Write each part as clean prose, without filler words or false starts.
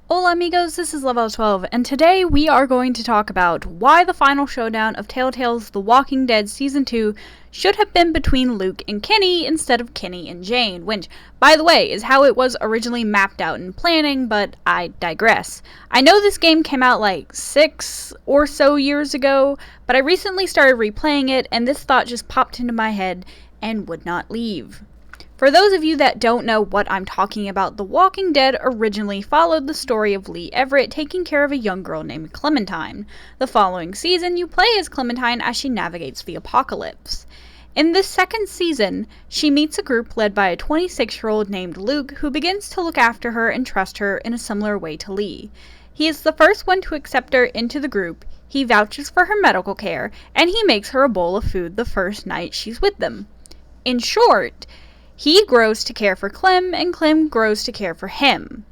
Hola amigos, this is Level 12, and today we are going to talk about why the final showdown of Telltale's The Walking Dead Season 2 should have been between Luke and Kenny instead of Kenny and Jane, which, by the way, is how it was originally mapped out in planning, but I digress. I know this game came out like 6 or so years ago, but I recently started replaying it, and this thought just popped into my head and would not leave. For those of you that don't know what I'm talking about, The Walking Dead originally followed the story of Lee Everett taking care of a young girl named Clementine. The following season, you play as Clementine as she navigates the apocalypse. In this second season, she meets a group led by a 26-year-old named Luke who begins to look after her and trust her in a similar way to Lee. He is the first one to accept her into the group, he vouches for her medical care, and he makes her a bowl of food the first night she's with them. In short, he grows to care for Clem, and Clem grows to care for him.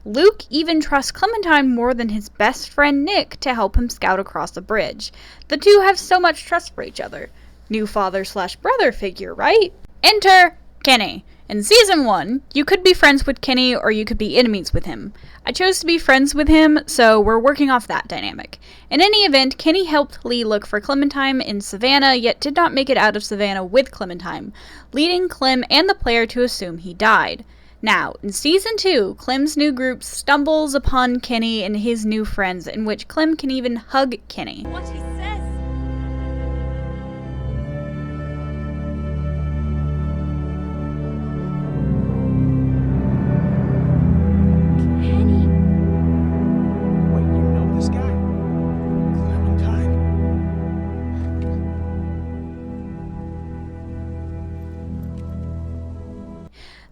Luke even trusts Clementine more than his best friend Nick to help him scout across the bridge. The two have so much trust for each other. New father/brother figure, right? Enter Kenny. In Season 1, you could be friends with Kenny or you could be enemies with him. I chose to be friends with him, so we're working off that dynamic. In any event, Kenny helped Lee look for Clementine in Savannah, yet did not make it out of Savannah with Clementine, leading Clem and the player to assume he died. Now, in Season 2, Clem's new group stumbles upon Kenny and his new friends, in which Clem can even hug Kenny. What he says.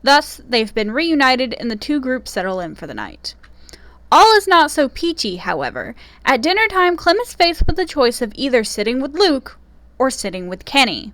Thus, they've been reunited and the two groups settle in for the night. All is not so peachy, however. At dinner time, Clem is faced with the choice of either sitting with Luke or sitting with Kenny.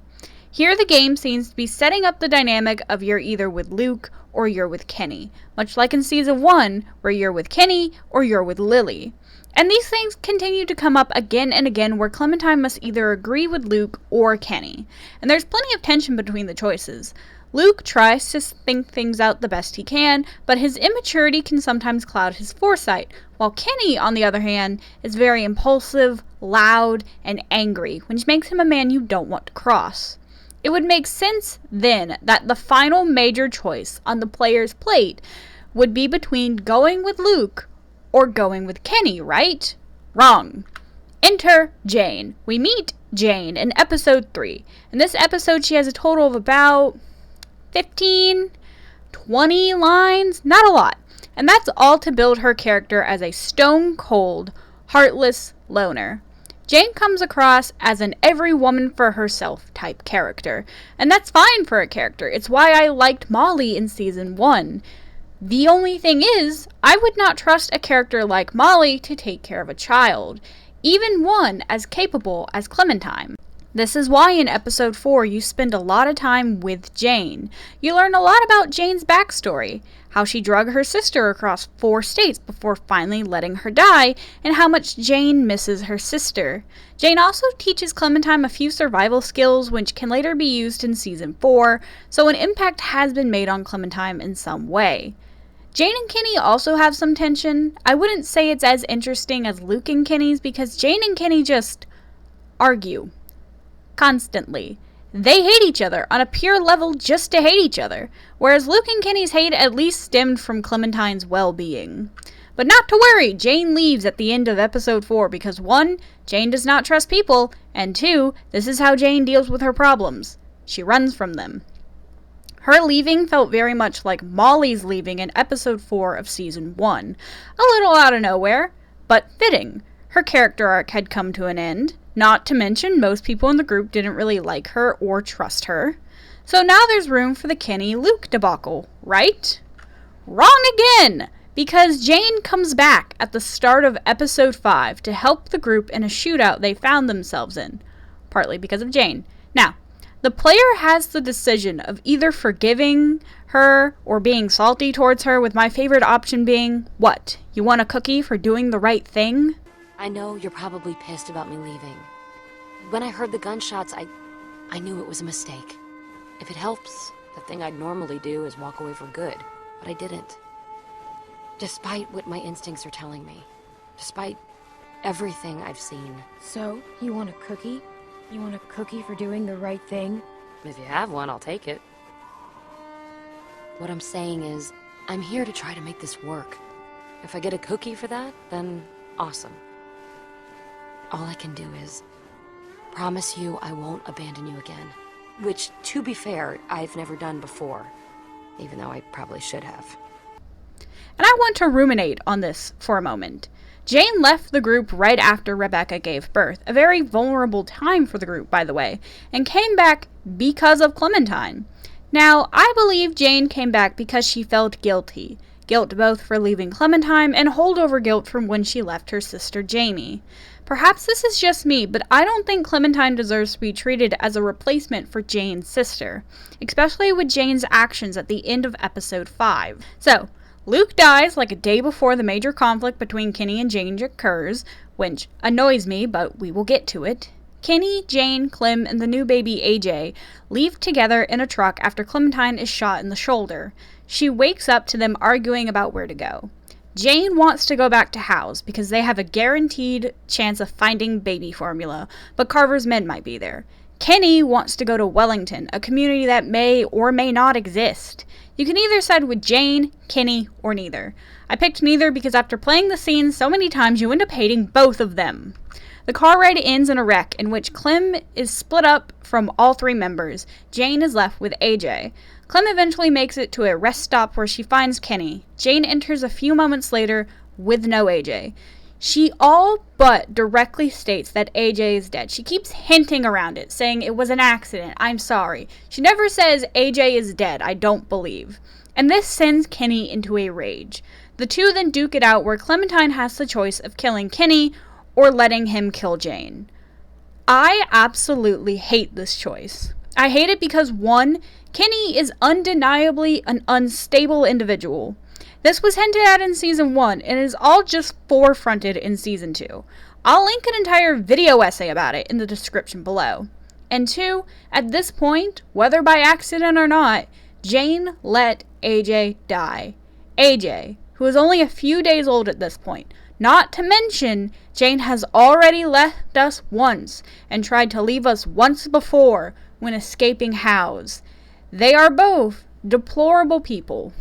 Here the game seems to be setting up the dynamic of you're either with Luke or you're with Kenny, much like in Season 1, where you're with Kenny or you're with Lily. And these things continue to come up again and again where Clementine must either agree with Luke or Kenny. And there's plenty of tension between the choices. Luke tries to think things out the best he can, but his immaturity can sometimes cloud his foresight, while Kenny, on the other hand, is very impulsive, loud, and angry, which makes him a man you don't want to cross. It would make sense, then, that the final major choice on the player's plate would be between going with Luke or going with Kenny, right? Wrong. Enter Jane. We meet Jane in episode 3. In this episode, she has a total of about 15, 20 lines, not a lot. And that's all to build her character as a stone-cold, heartless loner. Jane comes across as an every woman for herself type character, and that's fine for a character. It's why I liked Molly in Season 1. The only thing is, I would not trust a character like Molly to take care of a child, even one as capable as Clementine. This is why in episode 4 you spend a lot of time with Jane. You learn a lot about Jane's backstory, how she drug her sister across 4 states before finally letting her die, and how much Jane misses her sister. Jane also teaches Clementine a few survival skills which can later be used in Season 4, so an impact has been made on Clementine in some way. Jane and Kenny also have some tension. I wouldn't say it's as interesting as Luke and Kenny's because Jane and Kenny just argue. Constantly. They hate each other on a pure level just to hate each other, whereas Luke and Kenny's hate at least stemmed from Clementine's well-being. But not to worry, Jane leaves at the end of episode 4 because 1, Jane does not trust people, and 2, this is how Jane deals with her problems. She runs from them. Her leaving felt very much like Molly's leaving in episode 4 of Season 1. A little out of nowhere, but fitting. Her character arc had come to an end. Not to mention, most people in the group didn't really like her or trust her. So now there's room for the Kenny-Luke debacle, right? Wrong again! Because Jane comes back at the start of episode 5 to help the group in a shootout they found themselves in. Partly because of Jane. Now, the player has the decision of either forgiving her or being salty towards her, with my favorite option being, what? You want a cookie for doing the right thing? I know you're probably pissed about me leaving. When I heard the gunshots, I knew it was a mistake. If it helps, the thing I'd normally do is walk away for good, but I didn't. Despite what my instincts are telling me. Despite everything I've seen. So, you want a cookie? You want a cookie for doing the right thing? If you have one, I'll take it. What I'm saying is, I'm here to try to make this work. If I get a cookie for that, then awesome. All I can do is promise you I won't abandon you again. Which, to be fair, I've never done before. Even though I probably should have. And I want to ruminate on this for a moment. Jane left the group right after Rebecca gave birth, a very vulnerable time for the group, by the way, and came back because of Clementine. Now, I believe Jane came back because she felt guilty. Guilt both for leaving Clementine and holdover guilt from when she left her sister Jamie. Perhaps this is just me, but I don't think Clementine deserves to be treated as a replacement for Jane's sister, especially with Jane's actions at the end of episode 5. So, Luke dies like a day before the major conflict between Kenny and Jane occurs, which annoys me, but we will get to it. Kenny, Jane, Clem, and the new baby AJ leave together in a truck after Clementine is shot in the shoulder. She wakes up to them arguing about where to go. Jane wants to go back to Howe's because they have a guaranteed chance of finding baby formula, but Carver's men might be there. Kenny wants to go to Wellington, a community that may or may not exist. You can either side with Jane, Kenny, or neither. I picked neither because after playing the scene so many times, you end up hating both of them. The car ride ends in a wreck in which Clem is split up from all 3 members. Jane is left with AJ. Clem eventually makes it to a rest stop where she finds Kenny. Jane enters a few moments later with no AJ. She all but directly states that AJ is dead. She keeps hinting around it, saying it was an accident, I'm sorry. She never says AJ is dead, I don't believe. And this sends Kenny into a rage. The two then duke it out where Clementine has the choice of killing Kenny or letting him kill Jane. I absolutely hate this choice. I hate it because 1, Kenny is undeniably an unstable individual. This was hinted at in Season 1, and is all just forefronted in Season 2. I'll link an entire video essay about it in the description below. And 2, at this point, whether by accident or not, Jane let AJ die. AJ, who is only a few days old at this point. Not to mention, Jane has already left us once, and tried to leave us once before when escaping Howe's. They are both deplorable people.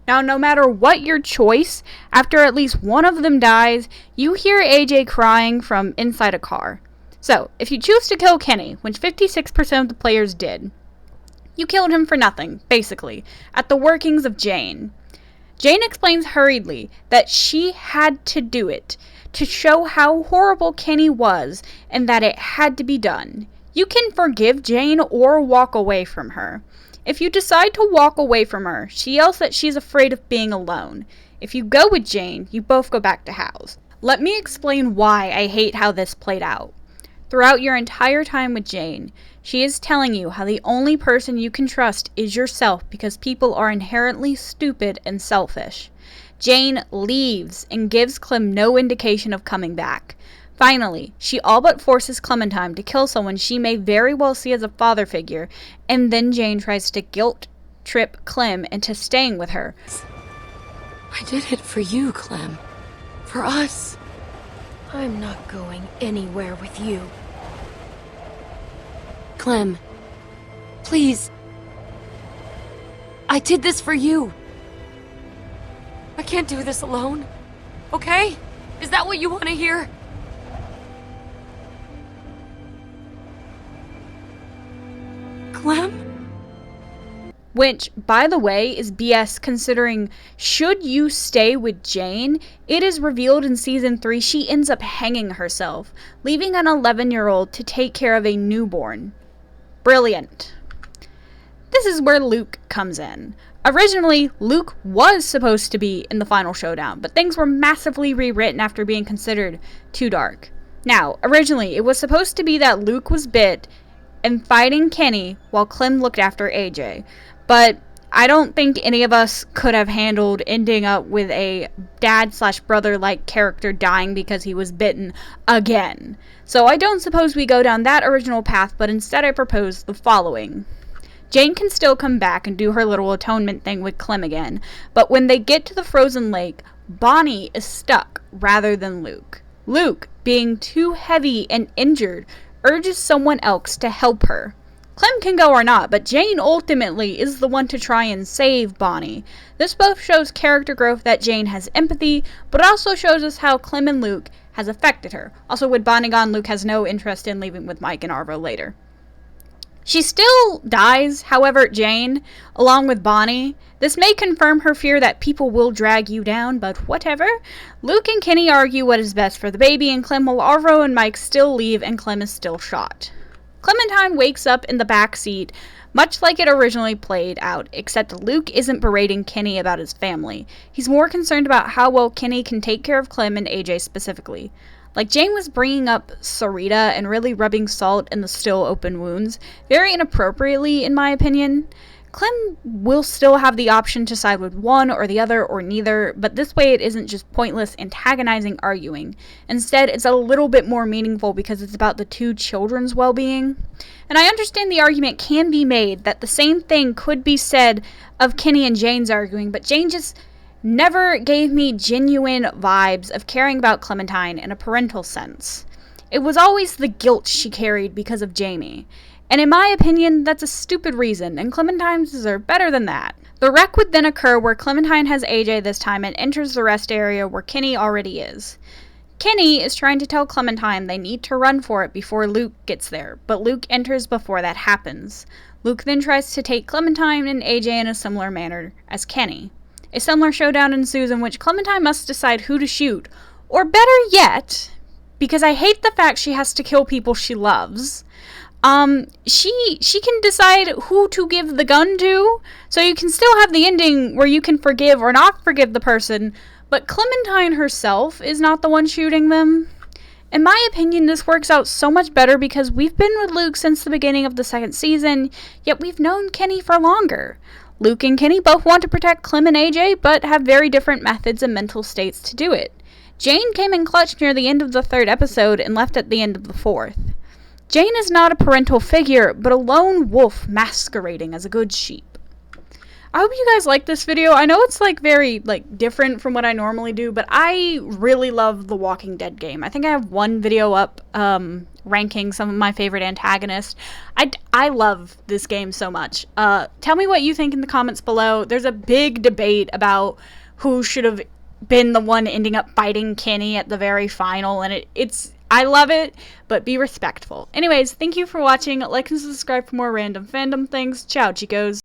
Now, no matter what your choice, after at least one of them dies, you hear AJ crying from inside a car. So, if you choose to kill Kenny, which 56% of the players did, you killed him for nothing, basically, at the workings of Jane. Jane explains hurriedly that she had to do it, to show how horrible Kenny was, and that it had to be done. You can forgive Jane or walk away from her. If you decide to walk away from her, she yells that she's afraid of being alone. If you go with Jane, you both go back to Howe's. Let me explain why I hate how this played out. Throughout your entire time with Jane, she is telling you how the only person you can trust is yourself because people are inherently stupid and selfish. Jane leaves and gives Clem no indication of coming back. Finally, she all but forces Clementine to kill someone she may very well see as a father figure, and then Jane tries to guilt-trip Clem into staying with her. I did it for you, Clem. For us. I'm not going anywhere with you. Clem, please. I did this for you. I can't do this alone. Okay? Is that what you want to hear? Clem? Which, by the way, is BS considering should you stay with Jane, it is revealed in Season 3 she ends up hanging herself, leaving an 11-year-old to take care of a newborn. Brilliant. This is where Luke comes in. Originally, Luke was supposed to be in the final showdown, but things were massively rewritten after being considered too dark. Now, originally, it was supposed to be that Luke was bit and fighting Kenny while Clem looked after AJ. But I don't think any of us could have handled ending up with a dad/brother-like character dying because he was bitten again. So I don't suppose we go down that original path, but instead I propose the following. Jane can still come back and do her little atonement thing with Clem again, but when they get to the frozen lake, Bonnie is stuck rather than Luke. Luke, being too heavy and injured, urges someone else to help her. Clem can go or not, but Jane ultimately is the one to try and save Bonnie. This both shows character growth that Jane has empathy, but also shows us how Clem and Luke has affected her. Also, with Bonnie gone, Luke has no interest in leaving with Mike and Arvo later. She still dies, however, Jane, along with Bonnie. This may confirm her fear that people will drag you down, but whatever. Luke and Kenny argue what is best for the baby and Clem, while Arvo and Mike still leave and Clem is still shot. Clementine wakes up in the back seat, much like it originally played out, except Luke isn't berating Kenny about his family. He's more concerned about how well Kenny can take care of Clem and AJ specifically. Like Jane was bringing up Sarita and really rubbing salt in the still open wounds, very inappropriately in my opinion. Clem will still have the option to side with one or the other or neither, but this way it isn't just pointless antagonizing arguing. Instead, it's a little bit more meaningful because it's about the two children's well-being. And I understand the argument can be made that the same thing could be said of Kenny and Jane's arguing, but Jane just never gave me genuine vibes of caring about Clementine in a parental sense. It was always the guilt she carried because of Jamie. And in my opinion, that's a stupid reason, and Clementines deserve better than that. The wreck would then occur where Clementine has AJ this time and enters the rest area where Kenny already is. Kenny is trying to tell Clementine they need to run for it before Luke gets there, but Luke enters before that happens. Luke then tries to take Clementine and AJ in a similar manner as Kenny. A similar showdown ensues in which Clementine must decide who to shoot, or better yet, because I hate the fact she has to kill people she loves, she can decide who to give the gun to, so you can still have the ending where you can forgive or not forgive the person, but Clementine herself is not the one shooting them. In my opinion, this works out so much better because we've been with Luke since the beginning of the second season, yet we've known Kenny for longer. Luke and Kenny both want to protect Clem and AJ, but have very different methods and mental states to do it. Jane came in clutch near the end of the third episode and left at the end of the fourth. Jane is not a parental figure, but a lone wolf masquerading as a good sheep. I hope you guys like this video. I know it's very different from what I normally do, but I really love the Walking Dead game. I think I have one video up ranking some of my favorite antagonists. I love this game so much. Tell me what you think in the comments below. There's a big debate about who should have been the one ending up fighting Kenny at the very final, and I love it, but be respectful. Anyways, thank you for watching. Like and subscribe for more random fandom things. Ciao, chicos.